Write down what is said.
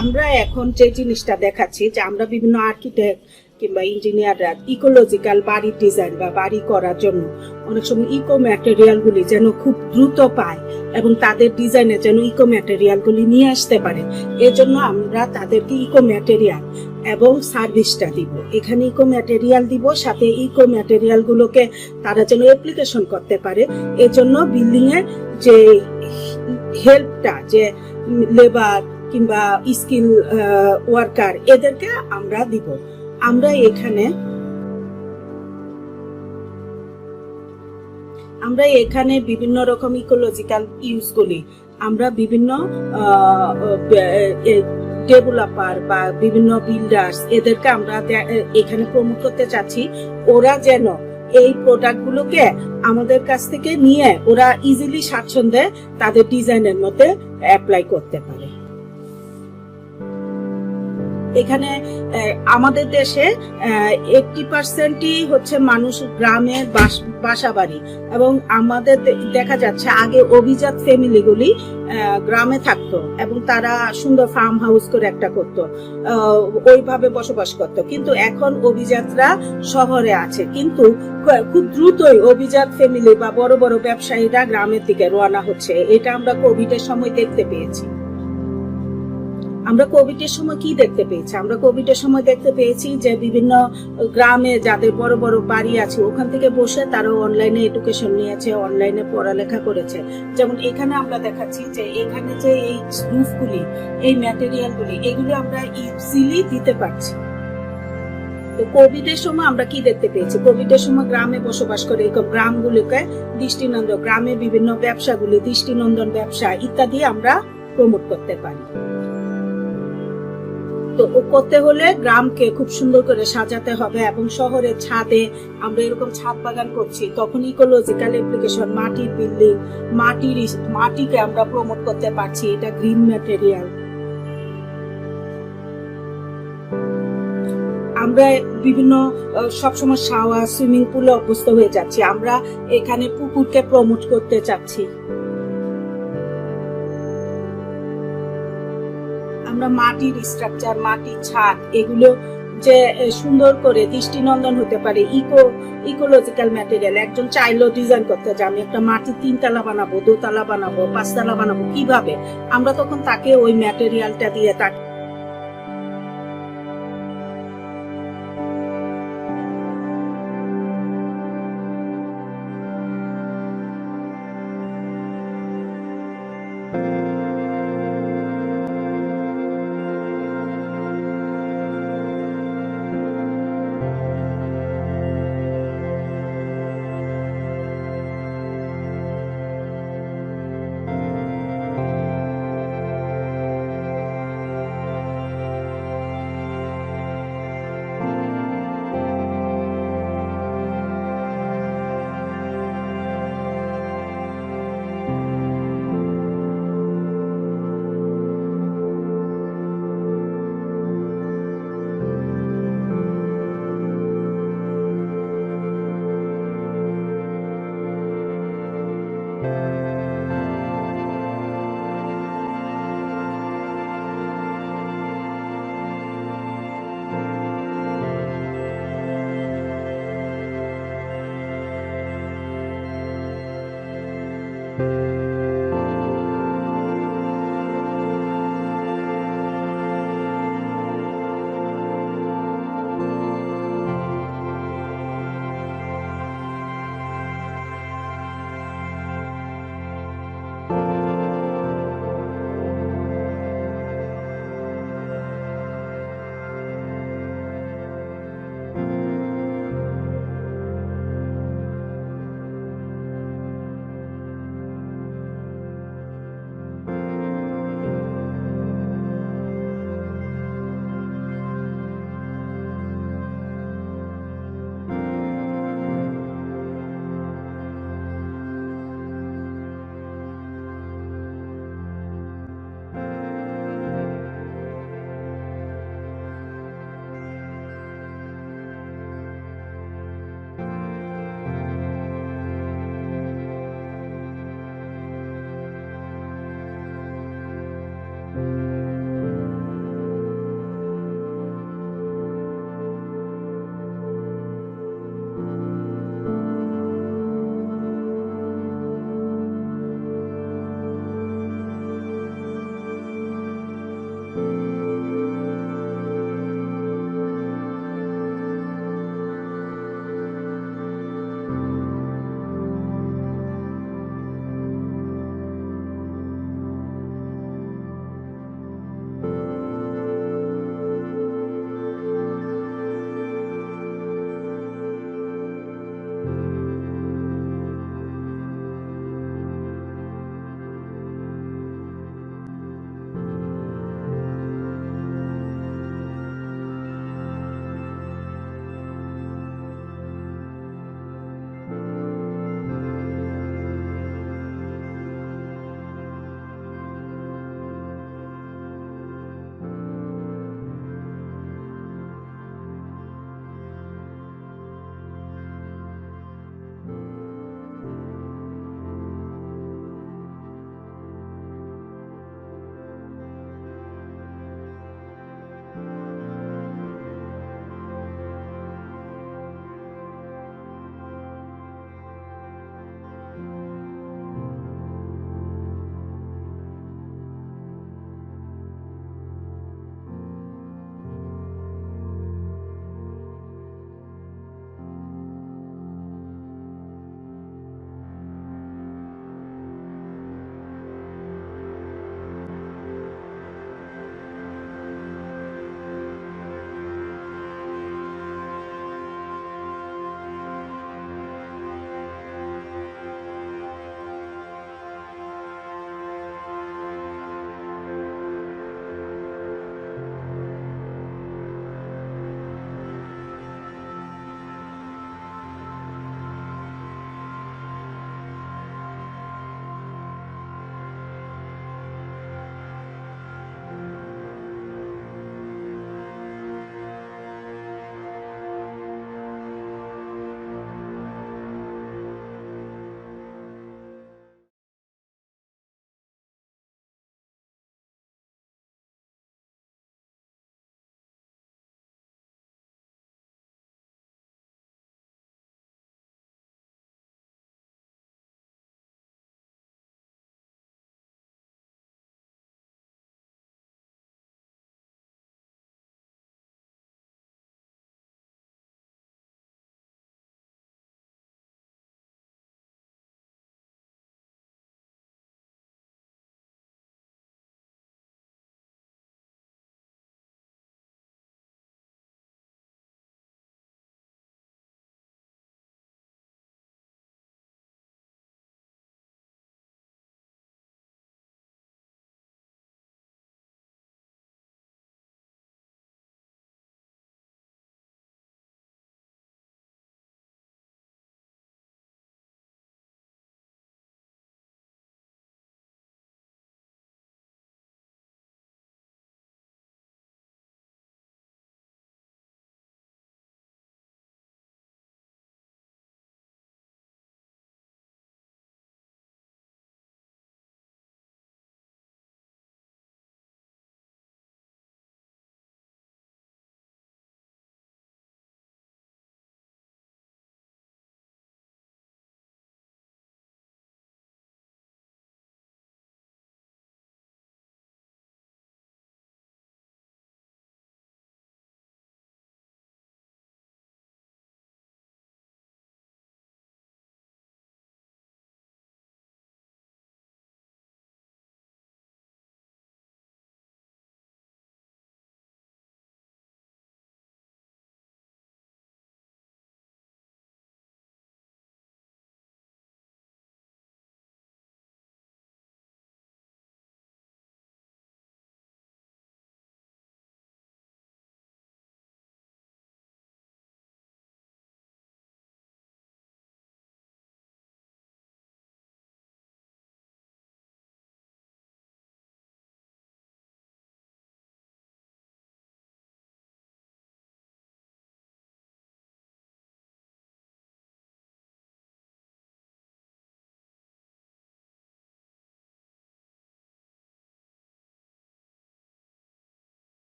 আমরা এখন যে জিনিসটা দেখাচ্ছি যে আমরা বিভিন্ন আর্কিটেক্ট কিংবা ইঞ্জিনিয়াররা ইকোলজিক্যাল বাড়ির ডিজাইন বা বাড়ি করার জন্য অনেক সময় ইকো ম্যাটেরিয়ালগুলি যেন খুব দ্রুত পায় এবং তাদের ডিজাইনে যেন ইকো ম্যাটেরিয়ালগুলি নিয়ে আসতে পারে, এজন্য আমরা তাদেরকে ইকো ম্যাটেরিয়াল এবং সার্ভিসটা দিব। এখানে ইকো ম্যাটেরিয়াল দিব, সাথে ইকো ম্যাটেরিয়ালগুলোকে তারা যেন অ্যাপ্লিকেশন করতে পারে। এজন্য বিল্ডিং এর যে হেল্পটা, যে লেবার কিংবা স্কিল ওয়ার্কার, এদেরকে আমরা দিব। আমরা এখানে বিভিন্ন রকম ইকোলজিক্যাল ইউজগুলি আমরা বিভিন্ন ডেভেলপার বা বিভিন্ন বিল্ডার্স, এদেরকে আমরা এখানে প্রমোট করতে চাচ্ছি। ওরা যেন এই প্রোডাক্টগুলোকে আমাদের কাছ থেকে নিয়ে ওরা ইজিলি স্বাচ্ছন্দ্যে তাদের ডিজাইনের মধ্যে অ্যাপ্লাই করতে পারে। এখানে আমাদের দেশে 80%ই হচ্ছে মানুষ গ্রামের বাসা বাড়ি, এবং আমাদের দেখা যাচ্ছে আগে অভিজাত ফ্যামিলিগুলি গ্রামে থাকতো এবং তারা সুন্দর ফার্ম হাউস করে একটা করতো, ওইভাবে বসবাস করতো। কিন্তু এখন অভিজাতরা শহরে আছে, কিন্তু খুব দ্রুতই অভিজাত ফ্যামিলি বা বড় বড় ব্যবসায়ীরা গ্রামের দিকে রওনা হচ্ছে। এটা আমরা কোভিডের সময় দেখতে পেয়েছি। আমরা কোভিডের সময় কি দেখতে পেয়েছি? আমরা কোভিডের সময় দেখতে পেয়েছি যে বিভিন্ন গ্রামে যাদের বড় বড় বাড়ি আছে, ওখান থেকে বসে তারা অনলাইনে এডুকেশন নিয়েছে, অনলাইনে পড়ালেখা করেছে। যেমন এখানে আমরা দেখাচ্ছি যে এখানে যে এই রুফগুলি, এই ম্যাটেরিয়ালগুলি, এগুলি আমরা ইজিলি দিতে পারছি। তো কোভিডের সময় আমরা কি দেখতে পেয়েছি? কোভিডের সময় গ্রামে বসবাস করে এই গ্রামগুলিকে দৃষ্টিনন্দন, গ্রামে বিভিন্ন ব্যবসাগুলি, দৃষ্টিনন্দন ব্যবসা ইত্যাদি আমরা প্রমোট করতে পারি। তো করতে হলে গ্রামকে খুব সুন্দর করে সাজাতে হবে, এবং শহরের ছাদে আমরা এরকম ছাদ বাগান করছি, তখন ইকোলজিক্যাল অ্যাপ্লিকেশন, মাটির বিল্ডিং, মাটিকে আমরা প্রমোট করতে পারছি, এটা গ্রিন ম্যাটেরিয়াল। আমরা বিভিন্ন সবসময় শাওয়ার, সুইমিং পুলে অভ্যস্ত হয়ে যাচ্ছি, আমরা এখানে পুকুরকে প্রমোট করতে চাচ্ছি। আমরা মাটির স্ট্রাকচার, মাটির ছাদ, এগুলো যে সুন্দর করে দৃষ্টিনন্দন হতে পারে, ইকোলজিক্যাল ম্যাটেরিয়াল। একজন চাইলেও ডিজাইন করতে যে আমি একটা মাটির 3 তলা বানাবো, 2 তলা বানাবো, 5 তলা বানাবো, কিভাবে আমরা তখন তাকে ওই ম্যাটেরিয়ালটা দিয়ে তাকে